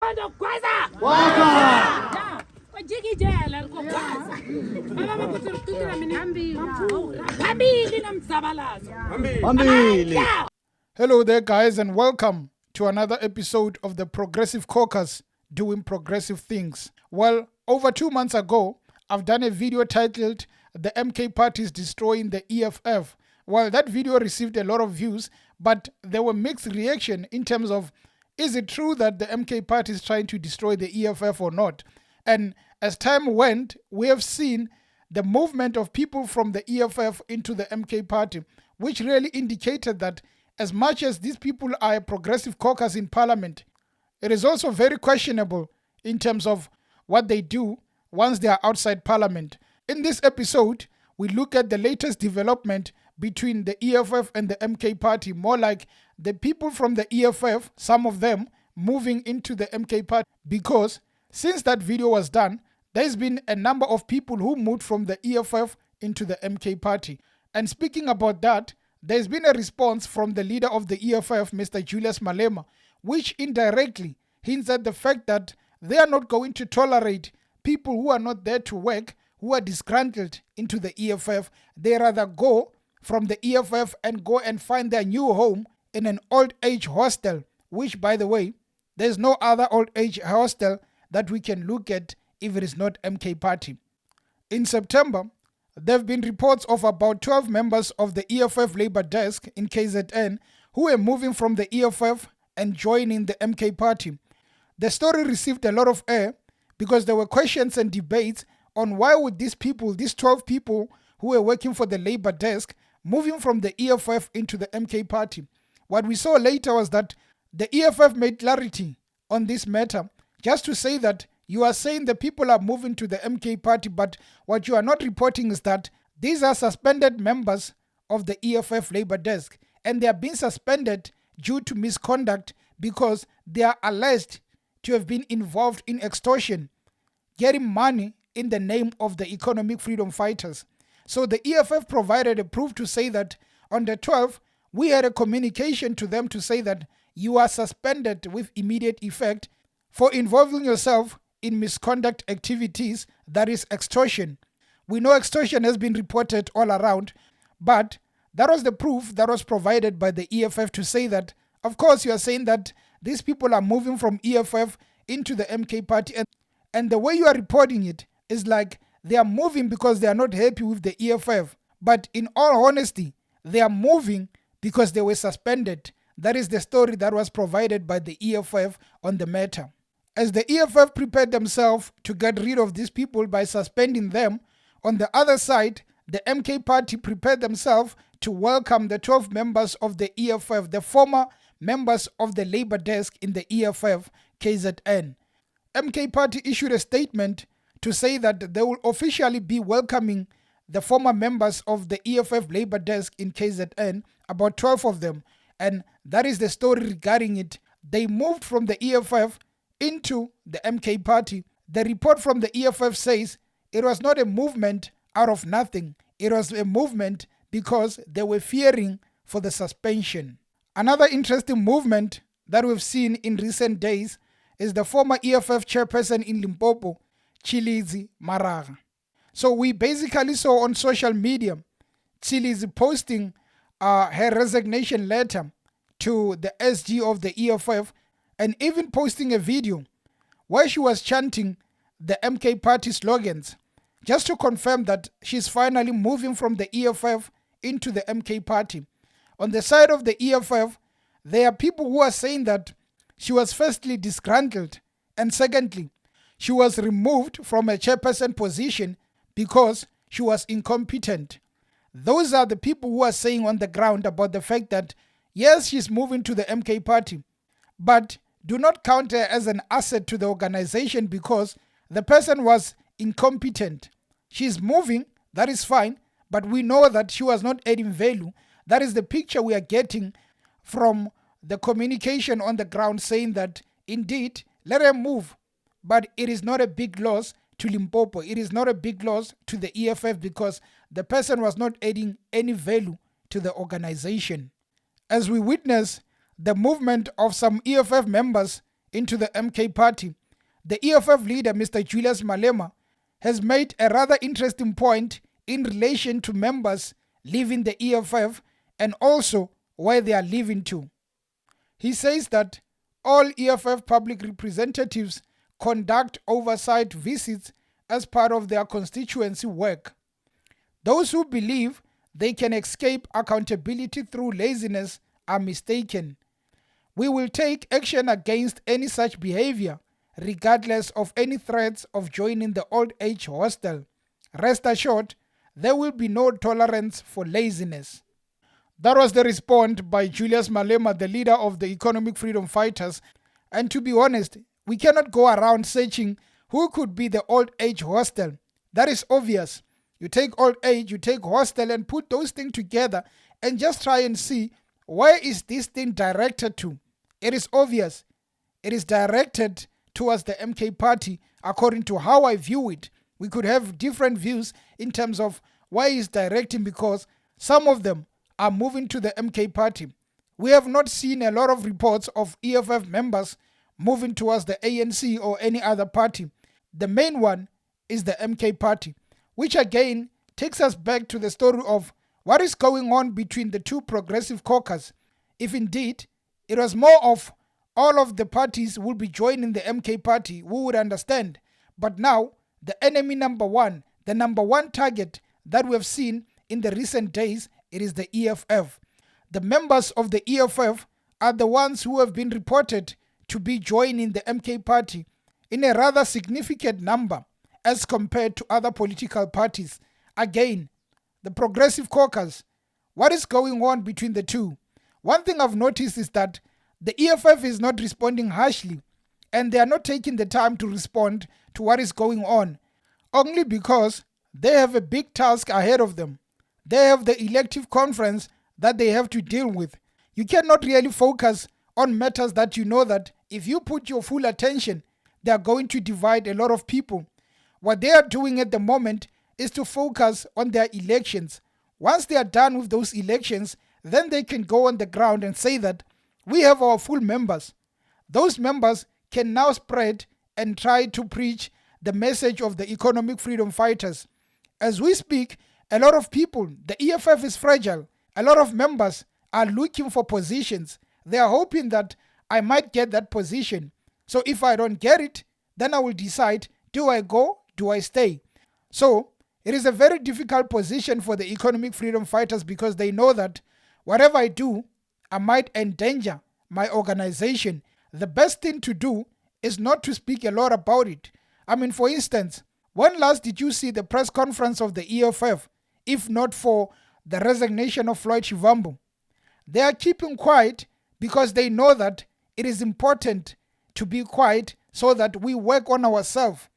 Hello there, guys, and welcome to another episode of the Progressive Caucus Doing Progressive Things. Well, over 2 months ago, I've done a video titled "The MK Party is Destroying the EFF." Well, that video received a lot of views, but there were mixed reaction in terms of, is it true that the MK Party is trying to destroy the EFF or not? And as time went, we have seen the movement of people from the EFF into the MK Party, which really indicated that as much as these people are a progressive caucus in parliament, it is also very questionable in terms of what they do once they are outside parliament. In this episode, we look at the latest development between the EFF and the MK Party, more like the people from the EFF, some of them moving into the MK Party, because since that video was done, there's been a number of people who moved from the EFF into the MK Party. And speaking about that, there's been a response from the leader of the EFF, Mr. Julius Malema, which indirectly hints at the fact that they are not going to tolerate people who are not there to work, who are disgruntled into the EFF. They rather go from the EFF and go and find their new home in an old age hostel, which, by the way, there's no other old age hostel that we can look at if it is not MK Party. In September, there have been reports of about 12 members of the EFF labor desk in KZN who were moving from the EFF and joining the MK Party. The story received a lot of air because there were questions and debates on why would these 12 people who were working for the labor desk, moving from the EFF into the MK Party. What we saw later was that the EFF made clarity on this matter, just to say that you are saying the people are moving to the MK Party, but what you are not reporting is that these are suspended members of the EFF labor desk, and they are being suspended due to misconduct because they are alleged to have been involved in extortion, getting money in the name of the economic freedom fighters. So the EFF provided a proof to say that on the 12th, we had a communication to them to say that you are suspended with immediate effect for involving yourself in misconduct activities, that is extortion. We know extortion has been reported all around, but that was the proof that was provided by the EFF to say that, of course, you are saying that these people are moving from EFF into the MK Party, and the way you are reporting it is like they are moving because they are not happy with the EFF. But in all honesty, they are moving because they were suspended. That is the story that was provided by the EFF on the matter. As the EFF prepared themselves to get rid of these people by suspending them, on the other side, the MK Party prepared themselves to welcome the 12 members of the EFF, the former members of the labor desk in the EFF KZN. MK Party issued a statement to say that they will officially be welcoming the former members of the EFF labor desk in KZN, about 12 of them, and that is the story regarding it. They moved from the EFF into the MK Party. The report from the EFF says it was not a movement out of nothing. It was a movement because they were fearing for the suspension. Another interesting movement that we've seen in recent days is the former EFF chairperson in Limpopo, Julius Malema. So we basically saw on social media Julius posting her resignation letter to the SG of the EFF, and even posting a video where she was chanting the MK Party slogans, just to confirm that she's finally moving from the EFF into the MK Party. On the side of the EFF, there are people who are saying that she was firstly disgruntled, and secondly, she was removed from a chairperson position because she was incompetent. Those are the people who are saying on the ground about the fact that, yes, she's moving to the MK Party, but do not count her as an asset to the organization because the person was incompetent. She's moving, that is fine, but we know that she was not adding value. That is the picture we are getting from the communication on the ground, saying that indeed, let her move, but it is not a big loss to Limpopo. It is not a big loss to the EFF because the person was not adding any value to the organization. As we witness the movement of some EFF members into the MK party, the EFF leader, Mr. Julius Malema, has made a rather interesting point in relation to members leaving the EFF and also where they are leaving to. He says that all EFF public representatives conduct oversight visits as part of their constituency work. Those who believe they can escape accountability through laziness are mistaken. We will take action against any such behavior, regardless of any threats of joining the old age hostel. Rest assured, there will be no tolerance for laziness. That was the response by Julius Malema, the leader of the Economic Freedom Fighters. And to be honest, we cannot go around searching who could be the old age hostel. That is obvious. You take old age, you take hostel and put those things together and just try and see where is this thing directed to. It is obvious. It is directed towards the MK party according to how I view it. We could have different views in terms of why it's directing because some of them are moving to the MK party. We have not seen a lot of reports of EFF members moving towards the ANC or any other party. The main one is the MK party, which again takes us back to the story of what is going on between the two progressive caucus. If indeed it was more of all of the parties will be joining the MK party, we would understand. But now, the enemy number one, the number one target that we have seen in the recent days, it is the EFF. The members of the EFF are the ones who have been reported to be joining the MK party in a rather significant number as compared to other political parties. Again, the progressive caucus, what is going on between the two? One thing I've noticed is that the EFF is not responding harshly and they are not taking the time to respond to what is going on, only because they have a big task ahead of them. They have the elective conference that they have to deal with. You cannot really focus on matters that you know that if you put your full attention, they are going to divide a lot of people. What they are doing at the moment is to focus on their elections. Once they are done with those elections, then they can go on the ground and say that we have our full members. Those members can now spread and try to preach the message of the economic freedom fighters. As we speak, a lot of people, the EFF is fragile. A lot of members are looking for positions. They are hoping that I might get that position. So if I don't get it, then I will decide, do I go? Do I stay? So it is a very difficult position for the economic freedom fighters because they know that whatever I do, I might endanger my organization. The best thing to do is not to speak a lot about it. I mean, for instance, when last did you see the press conference of the EFF, if not for the resignation of Floyd Shivambu? They are keeping quiet because they know that it is important to be quiet so that we work on ourselves.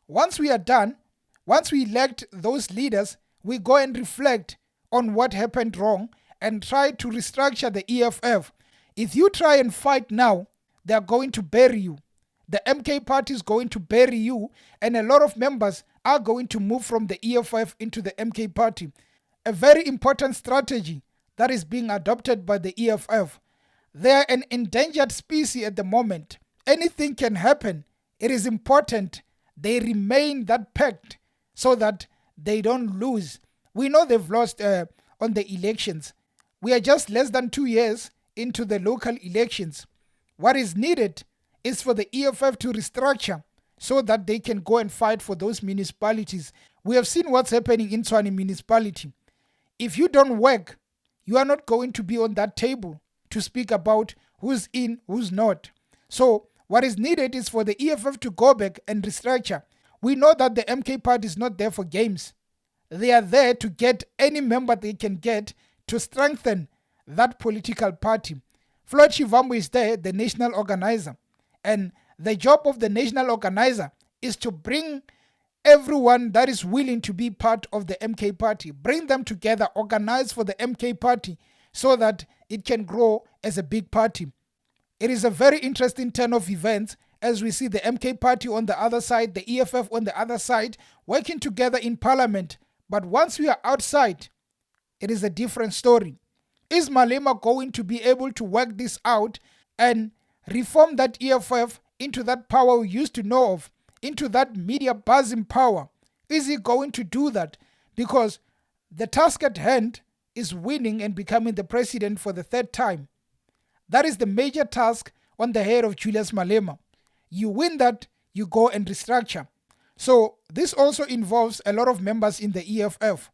Once we are done, once we elect those leaders, we go and reflect on what happened wrong and try to restructure the EFF. If you try and fight now, they are going to bury you. The MK party is going to bury you, and a lot of members are going to move from the EFF into the MK party. A very important strategy that is being adopted by the EFF. They are an endangered species at the moment. Anything can happen. It is important they remain that pact so that they don't lose. We know they've lost on the elections. We are just less than 2 years into the local elections. What is needed is for the EFF to restructure so that they can go and fight for those municipalities. We have seen what's happening in Tshwane municipality. If you don't work, you are not going to be on that table to speak about who's in, who's not. So what is needed is for the EFF to go back and restructure. We know that the MK party is not there for games. They are there to get any member they can get to strengthen that political party. Floyd Shivambu is there, the national organizer. And the job of the national organizer is to bring everyone that is willing to be part of the MK party, bring them together, organize for the MK party so that it can grow as a big party. It is a very interesting turn of events as we see the MK party on the other side, the EFF on the other side, working together in parliament. But once we are outside, it is a different story. Is Malema going to be able to work this out and reform that EFF into that power we used to know of, into that media buzzing power? Is he going to do that? Because the task at hand is winning and becoming the president for the third time. That is the major task on the head of Julius Malema. You win that, you go and restructure. So this also involves a lot of members in the EFF.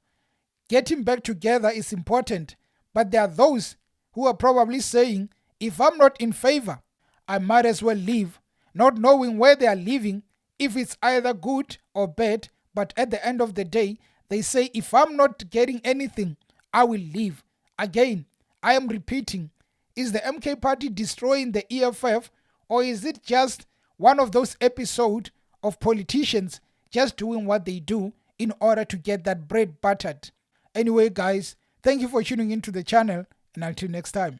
Getting back together is important, but there are those who are probably saying, if I'm not in favor, I might as well leave, not knowing where they are leaving, if it's either good or bad. But at the end of the day, they say, if I'm not getting anything, I will leave. Again, I am repeating, is the MK Party destroying the EFF, or is it just one of those episodes of politicians just doing what they do in order to get that bread buttered? Anyway, guys, thank you for tuning into the channel, and until next time.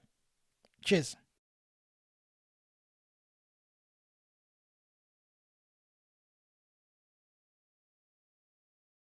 Cheers.